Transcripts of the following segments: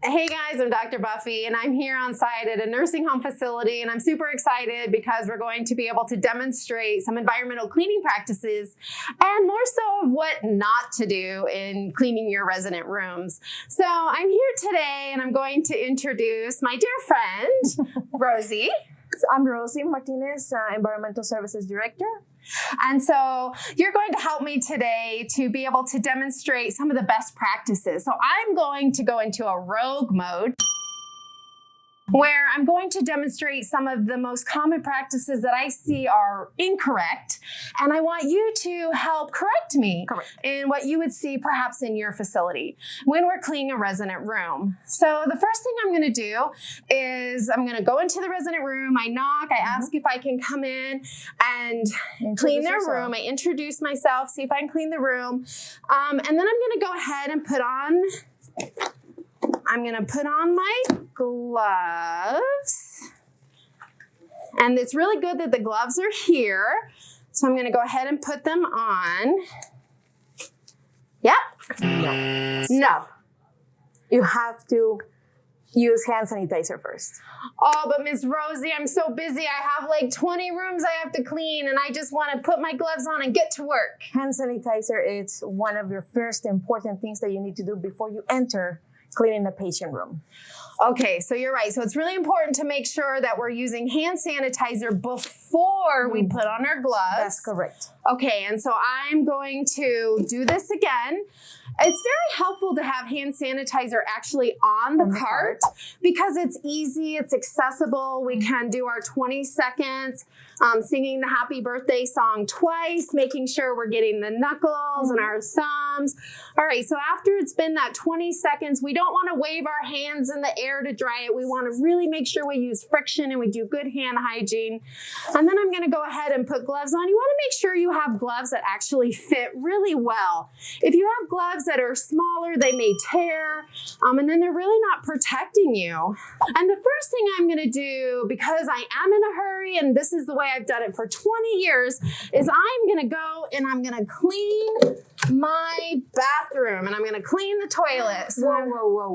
Hey guys, I'm Dr. Buffy and I'm here on site at a nursing home facility, and I'm super excited because we're going to be able to demonstrate some environmental cleaning practices and more so of what not to do in cleaning your resident rooms. So I'm here today and I'm going to introduce my dear friend, Rosie. So I'm Rosie Martinez, Environmental Services Director. And so you're going to help me today to be able to demonstrate some of the best practices. So I'm going to go into a rogue mode where I'm going to demonstrate some of the most common practices that I see are incorrect. And I want you to help correct me in what you would see perhaps in your facility when we're cleaning a resident room. So the first thing I'm going to do is I'm going to go into the resident room. I knock, I ask if I can come in and clean their room. I introduce myself, see if I can clean the room. And then I'm going to go ahead and put on my gloves. And it's really good that the gloves are here. So I'm going to go ahead and put them on. Yep. No. You have to use hand sanitizer first. Oh, but Miss Rosie, I'm so busy. I have like 20 rooms I have to clean, and I just want to put my gloves on and get to work. Hand sanitizer is one of your first important things that you need to do before you enter cleaning the patient room. Okay, so you're right. So it's really important to make sure that we're using hand sanitizer before we put on our gloves. That's correct. Okay, and so I'm going to do this again. It's very helpful to have hand sanitizer actually on the cart because it's easy, it's accessible. We can do our 20 seconds singing the happy birthday song twice, making sure we're getting the knuckles and our thumbs. All right, so after it's been that 20 seconds, we don't want to wave our hands in the air to dry it. We want to really make sure we use friction and we do good hand hygiene. And then I'm going to go ahead and put gloves on. You want to make sure you have gloves that actually fit really well. If you have gloves that are smaller, they may tear, and then they're really not protecting you. And the first thing I'm going to do, because I am in a hurry, and this is the way I've done it for 20 years, is I'm going to go and I'm going to clean my bathroom, and I'm going to clean the toilet. So Whoa.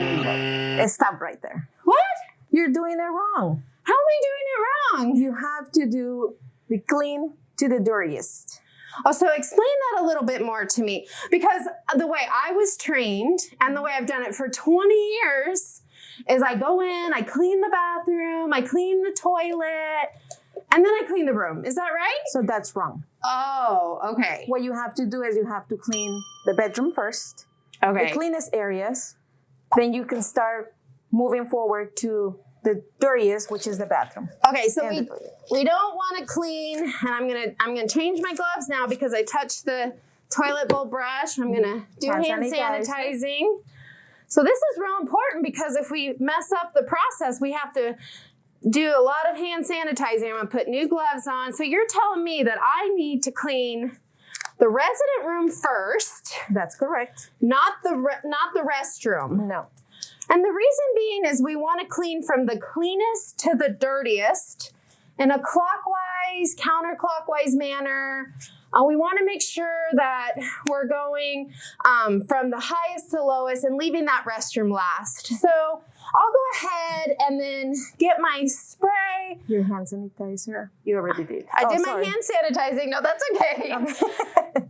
Stop right there. What? You're doing it wrong. How am I doing it wrong? You have to do the clean to the dirtiest. Oh, so explain that a little bit more to me, because the way I was trained and the way I've done it for 20 years is I go in, I clean the bathroom, I clean the toilet, and then I clean the room. Is that right? So that's wrong. Oh, okay. What you have to do is you have to clean the bedroom first. Okay. The cleanest areas. Then you can start moving forward to the dirtiest, which is the bathroom. Okay, so we don't want to clean, and I'm gonna change my gloves now because I touched the toilet bowl brush. I'm gonna do hand sanitizing. So this is real important because if we mess up the process, we have to do a lot of hand sanitizing. I'm gonna put new gloves on. So you're telling me that I need to clean the resident room first. That's correct. Not the restroom. No. And the reason being is we want to clean from the cleanest to the dirtiest in a clockwise, counterclockwise manner. We want to make sure that we're going from the highest to lowest and leaving that restroom last. So I'll go ahead and then get my spray. Your hand sanitizer. You already did. I did my hand sanitizing. No, that's okay.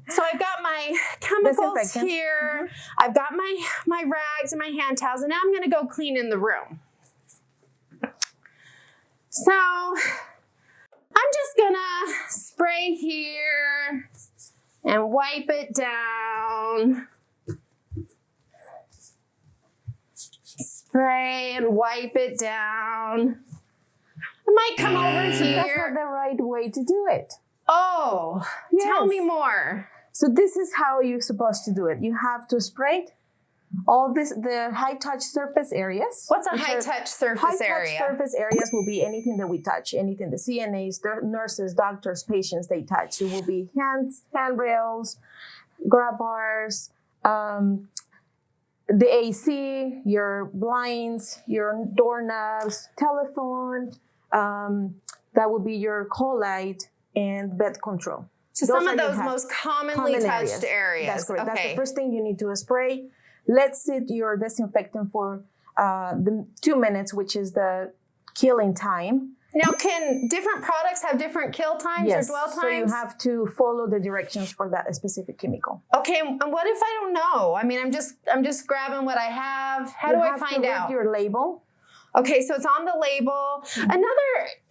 So I've got my chemicals here. I've got my rags and my hand towels, and now I'm going to go clean in the room. So I'm just going to spray here and wipe it down. Spray and wipe it down. I might come over here. That's not the right way to do it. Oh, yes. Tell me more. So this is how you're supposed to do it. You have to spray all the high-touch surface areas. What's a high-touch surface area? High-touch surface areas will be anything that we touch, anything the CNAs, the nurses, doctors, patients, they touch. It will be handrails, grab bars, the AC, your blinds, your doorknobs, telephone. That would be your call light and bed control. So some of those most commonly touched areas. That's correct. Okay. That's the first thing you need to spray. Let's sit your disinfectant for the 2 minutes, which is the killing time. Now, can different products have different kill times or dwell times? So you have to follow the directions for that specific chemical. Okay, and what if I don't know? I mean, I'm just grabbing what I have. How do I find out? Read your label. Okay, so it's on the label.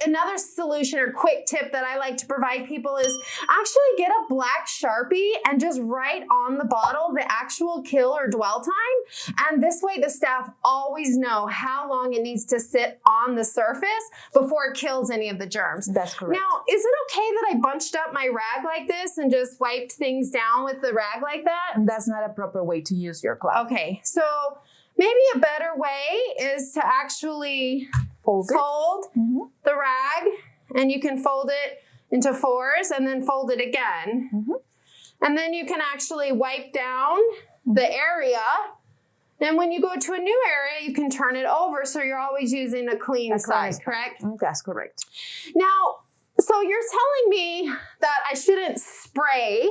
Another solution or quick tip that I like to provide people is actually get a black Sharpie and just write on the bottle the actual kill or dwell time. And this way the staff always know how long it needs to sit on the surface before it kills any of the germs. That's correct. Now, is it okay that I bunched up my rag like this and just wiped things down with the rag like that? And that's not a proper way to use your cloth. Okay, so maybe a better way is to actually fold the rag, and you can fold it into fours and then fold it again. And then you can actually wipe down the area. And when you go to a new area, you can turn it over so you're always using a clean side, correct? That's correct. Now, so you're telling me that I shouldn't spray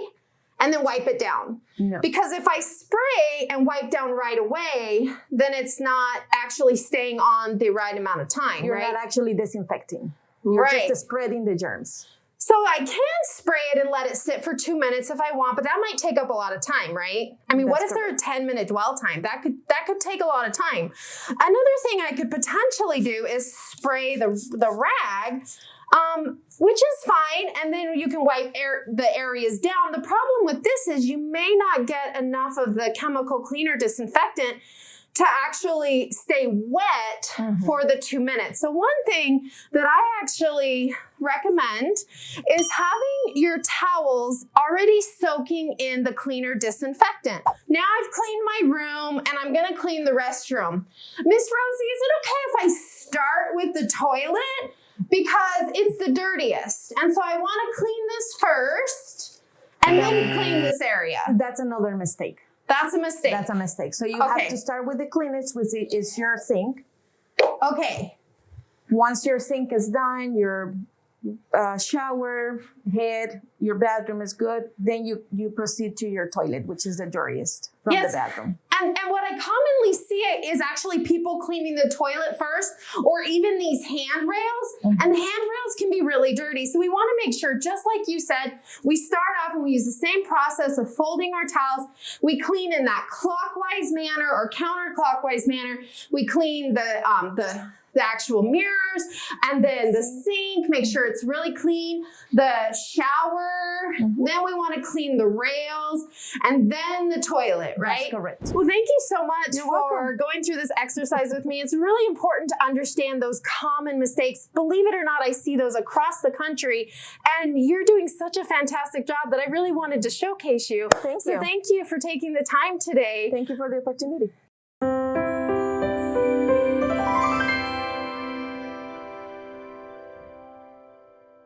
and then wipe it down. No. Because if I spray and wipe down right away, then it's not actually staying on the right amount of time, You're right? not actually disinfecting. You're just spreading the germs. So I can spray it and let it sit for 2 minutes if I want, but that might take up a lot of time, right? I mean, what if there are 10-minute dwell time? That could take a lot of time. Another thing I could potentially do is spray the rag, which is fine, and then you can wipe the areas down. The problem with this is you may not get enough of the chemical cleaner disinfectant to actually stay wet for the 2 minutes. So one thing that I actually recommend is having your towels already soaking in the cleaner disinfectant. Now I've cleaned my room and I'm gonna clean the restroom. Miss Rosie, is it okay if I start with the toilet? Because it's the dirtiest. And so I wanna clean this first and then clean this area. That's another mistake. That's a mistake. That's a mistake. So you have to start with the cleanest, which is your sink. Okay. Once your sink is done, your shower head, your bathroom is good, then you proceed to your toilet, which is the dirtiest from the bathroom. And what I commonly see is actually people cleaning the toilet first, or even these handrails. And the handrails can be really dirty. So we want to make sure, just like you said, we start off and we use the same process of folding our towels. We clean in that clockwise manner or counterclockwise manner. We clean the actual mirrors, and then the sink, make sure it's really clean, the shower, then we want to clean the rails, and then the toilet, right? That's correct. Well, thank you so much You're for welcome. going through this exercise with me. It's really important to understand those common mistakes. Believe it or not, I see those across the country, and you're doing such a fantastic job that I really wanted to showcase you. Thank you. So thank you for taking the time today. Thank you for the opportunity.